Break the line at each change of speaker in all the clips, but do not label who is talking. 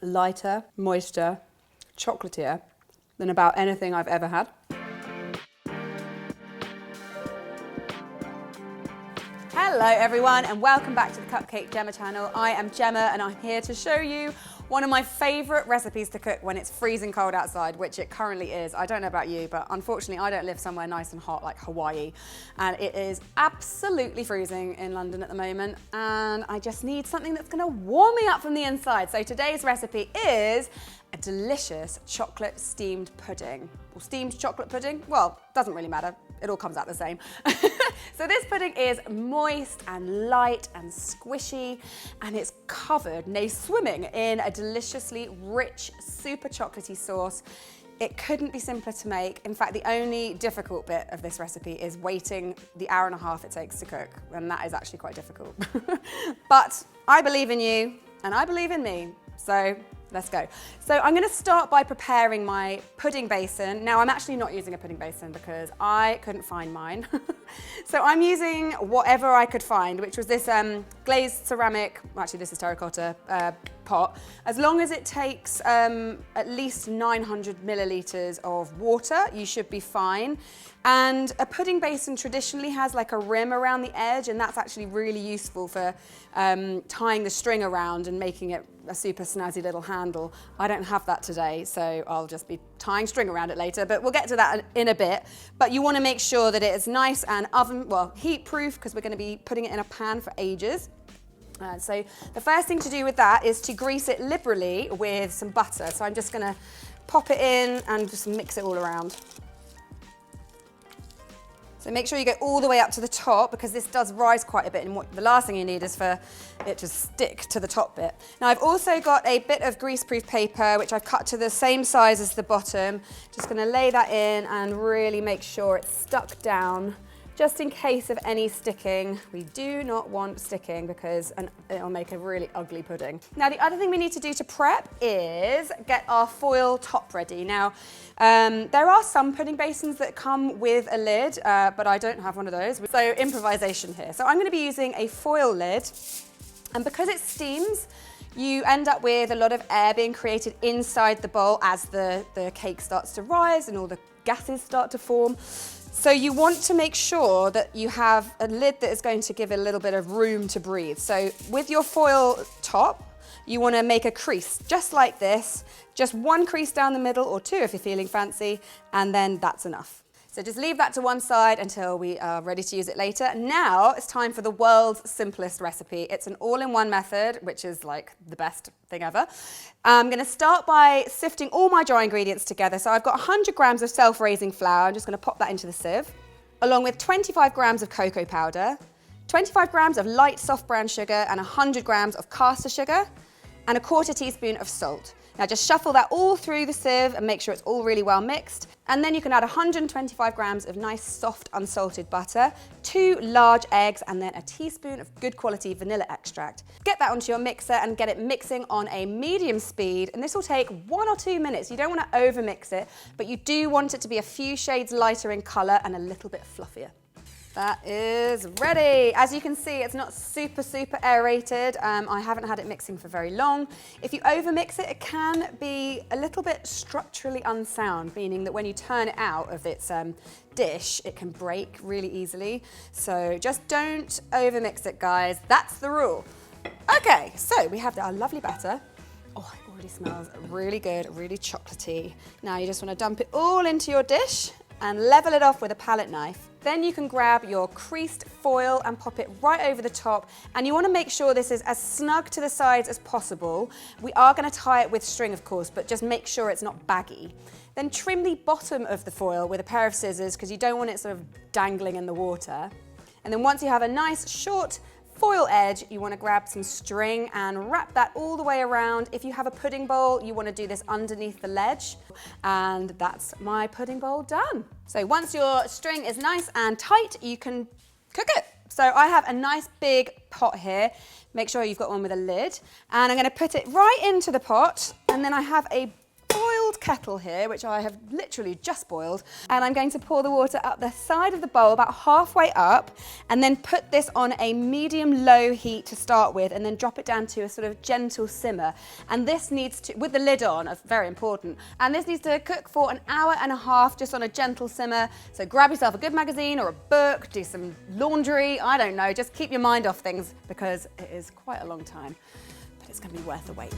lighter, moister, chocolatier than about anything I've ever had. Hello everyone and welcome back to the Cupcake Jemma channel. I am Gemma and I'm here to show you one of my favourite recipes to cook when it's freezing cold outside, which it currently is. I don't know about you, but unfortunately I don't live somewhere nice and hot like Hawaii. And it is absolutely freezing in London at the moment. And I just need something that's gonna warm me up from the inside. So today's recipe is a delicious chocolate steamed pudding. Or steamed chocolate pudding? Well, doesn't really matter. It all comes out the same. So this pudding is moist and light and squishy, and it's covered, nay swimming, in a deliciously rich, super chocolatey sauce. It couldn't be simpler to make. In fact, the only difficult bit of this recipe is waiting the hour and a half it takes to cook, and that is actually quite difficult. But I believe in you, and I believe in me, so let's go. So I'm going to start by preparing my pudding basin. Now I'm actually not using a pudding basin because I couldn't find mine. So I'm using whatever I could find, which was this glazed ceramic, well, actually this is terracotta pot. As long as it takes at least 900 millilitres of water, you should be fine. And a pudding basin traditionally has like a rim around the edge, and that's actually really useful for tying the string around and making it a super snazzy little handle. I don't have that today, so I'll just be tying string around it later, but we'll get to that in a bit. But you want to make sure that it is nice and heat proof, because we're going to be putting it in a pan for ages. So the first thing to do with that is to grease it liberally with some butter. So I'm just going to pop it in and just mix it all around. So make sure you go all the way up to the top, because this does rise quite a bit, and the last thing you need is for it to stick to the top bit. Now I've also got a bit of greaseproof paper, which I've cut to the same size as the bottom. Just going to lay that in and really make sure it's stuck down, just in case of any sticking. We do not want sticking because it'll make a really ugly pudding. Now the other thing we need to do to prep is get our foil top ready. Now there are some pudding basins that come with a lid, but I don't have one of those. So improvisation here. So I'm going to be using a foil lid, and because it steams, you end up with a lot of air being created inside the bowl as the cake starts to rise and all the gases start to form. So you want to make sure that you have a lid that is going to give it a little bit of room to breathe. So with your foil top, you want to make a crease just like this, just one crease down the middle, or two if you're feeling fancy, and then that's enough. So just leave that to one side until we are ready to use it later. Now it's time for the world's simplest recipe. It's an all-in-one method, which is like the best thing ever. I'm going to start by sifting all my dry ingredients together. So I've got 100 grams of self-raising flour. I'm just going to pop that into the sieve, along with 25 grams of cocoa powder, 25 grams of light soft brown sugar, and 100 grams of caster sugar, and a 1/4 teaspoon of salt. Now just shuffle that all through the sieve and make sure it's all really well mixed. And then you can add 125 grams of nice soft unsalted butter, 2 large eggs, and then a teaspoon of good quality vanilla extract. Get that onto your mixer and get it mixing on a medium speed, and this will take 1 or 2 minutes. You don't want to over mix it, but you do want it to be a few shades lighter in colour and a little bit fluffier. That is ready. As you can see, it's not super aerated. I haven't had it mixing for very long. If you overmix it, it can be a little bit structurally unsound, meaning that when you turn it out of its dish, it can break really easily. So just don't overmix it, guys. That's the rule. Okay, so we have our lovely batter. Oh, it already smells really good, really chocolatey. Now you just want to dump it all into your dish and level it off with a palette knife. Then you can grab your creased foil and pop it right over the top. And you want to make sure this is as snug to the sides as possible. We are going to tie it with string, of course, but just make sure it's not baggy. Then trim the bottom of the foil with a pair of scissors, because you don't want it sort of dangling in the water. And then once you have a nice short foil edge, you want to grab some string and wrap that all the way around. If you have a pudding bowl, you want to do this underneath the ledge. And that's my pudding bowl done. So once your string is nice and tight, you can cook it. So I have a nice big pot here. Make sure you've got one with a lid. And I'm going to put it right into the pot. And then I have a boiled kettle here, which I have literally just boiled, and I'm going to pour the water up the side of the bowl about halfway up, and then put this on a medium-low heat to start with, and then drop it down to a sort of gentle simmer. And this needs to, with the lid on, very important, and this needs to cook for an hour and a half just on a gentle simmer. So grab yourself a good magazine or a book, do some laundry, I don't know, just keep your mind off things because it is quite a long time, but it's going to be worth the wait.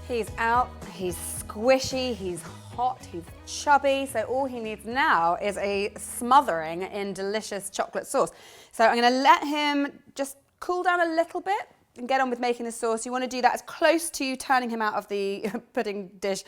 He's out, he's squishy, he's hot, he's chubby, so all he needs now is a smothering in delicious chocolate sauce. So I'm going to let him just cool down a little bit and get on with making the sauce. You want to do that as close to turning him out of the pudding dish,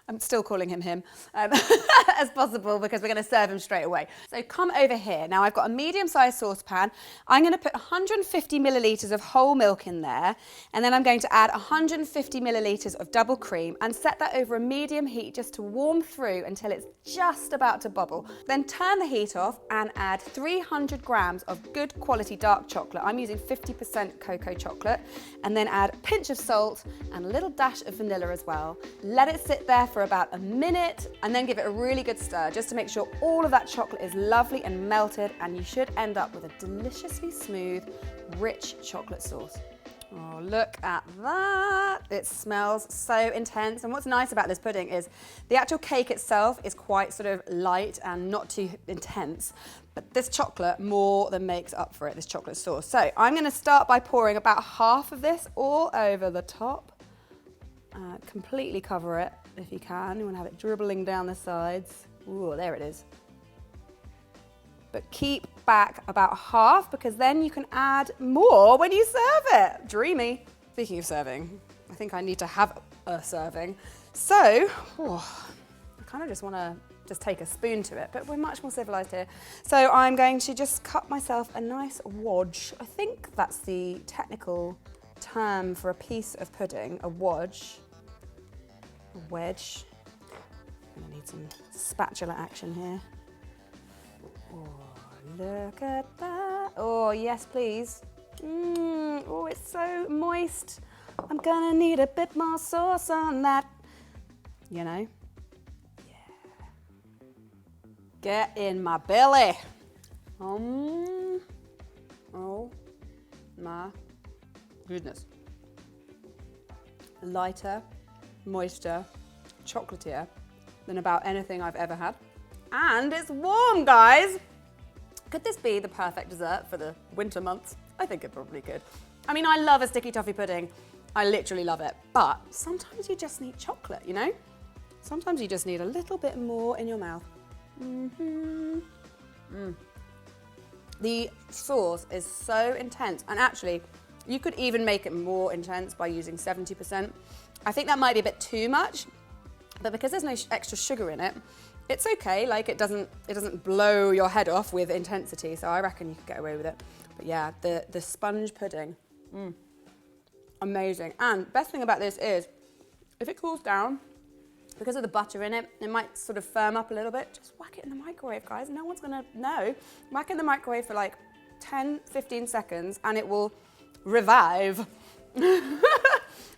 I'm still calling him, as possible, because we're going to serve him straight away. So come over here. Now I've got a medium-sized saucepan. I'm going to put 150 millilitres of whole milk in there, and then I'm going to add 150 millilitres of double cream and set that over a medium heat just to warm through until it's just about to bubble. Then turn the heat off and add 300 grams of good quality dark chocolate. I'm using 50% cocoa chocolate, and then add a pinch of salt and a little dash of vanilla as well. Let it sit there for about a minute and then give it a really good stir just to make sure all of that chocolate is lovely and melted, and you should end up with a deliciously smooth, rich chocolate sauce. Oh, look at that. It smells so intense. And what's nice about this pudding is the actual cake itself is quite sort of light and not too intense, but this chocolate more than makes up for it, this chocolate sauce. So I'm going to start by pouring about half of this all over the top. Completely cover it if you can. You want to have it dribbling down the sides. Ooh, there it is. But keep back about half, because then you can add more when you serve it. Dreamy. Speaking of serving, I think I need to have a serving. So, I kind of just want to take a spoon to it, but we're much more civilized here. So I'm going to just cut myself a nice wodge. I think that's the technical term for a piece of pudding, a wodge. A wedge. I'm gonna need some spatula action here. Oh, look at that. Oh, yes, please. Oh, it's so moist. I'm gonna need a bit more sauce on that. You know? Yeah. Get in my belly. Oh my goodness. Lighter, moister, chocolatier than about anything I've ever had. And it's warm, guys. Could this be the perfect dessert for the winter months? I think it probably could. I mean, I love a sticky toffee pudding. I literally love it. But sometimes you just need chocolate, you know? Sometimes you just need a little bit more in your mouth. The sauce is so intense. And actually, you could even make it more intense by using 70%. I think that might be a bit too much, but because there's no extra sugar in it, it's okay. Like it doesn't blow your head off with intensity, so I reckon you could get away with it. But yeah, the sponge pudding, amazing. And best thing about this is, if it cools down, because of the butter in it, it might sort of firm up a little bit. Just whack it in the microwave, guys. No one's gonna know. Whack it in the microwave for like 10, 15 seconds, and it will revive.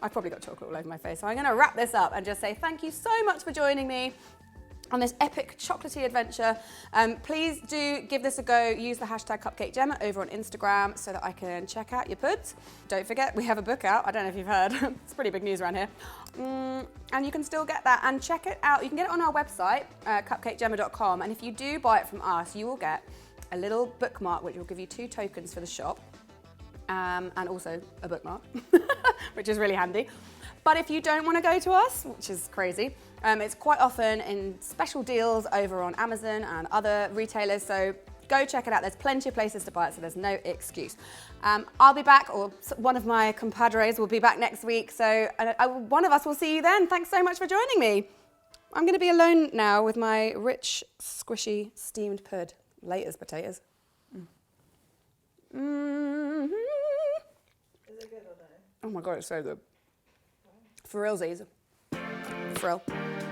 I've probably got chocolate all over my face, so I'm gonna wrap this up and just say thank you so much for joining me on this epic chocolatey adventure. Please do give this a go. Use the hashtag Cupcake Jemma over on Instagram so that I can check out your puds. Don't forget, we have a book out. I don't know if you've heard. It's pretty big news around here. And you can still get that and check it out. You can get it on our website, cupcakejemma.com. And if you do buy it from us, you will get a little bookmark which will give you 2 tokens for the shop. And also a bookmark, which is really handy. But if you don't want to go to us, which is crazy, it's quite often in special deals over on Amazon and other retailers, so go check it out. There's plenty of places to buy it, so there's no excuse. I'll be back, or one of my compadres will be back next week, so one of us will see you then. Thanks so much for joining me. I'm going to be alone now with my rich, squishy, steamed pud. Laters, potatoes. Mm-hmm.
Is it good or no?
Oh my god, it's so good. For realsies. For real.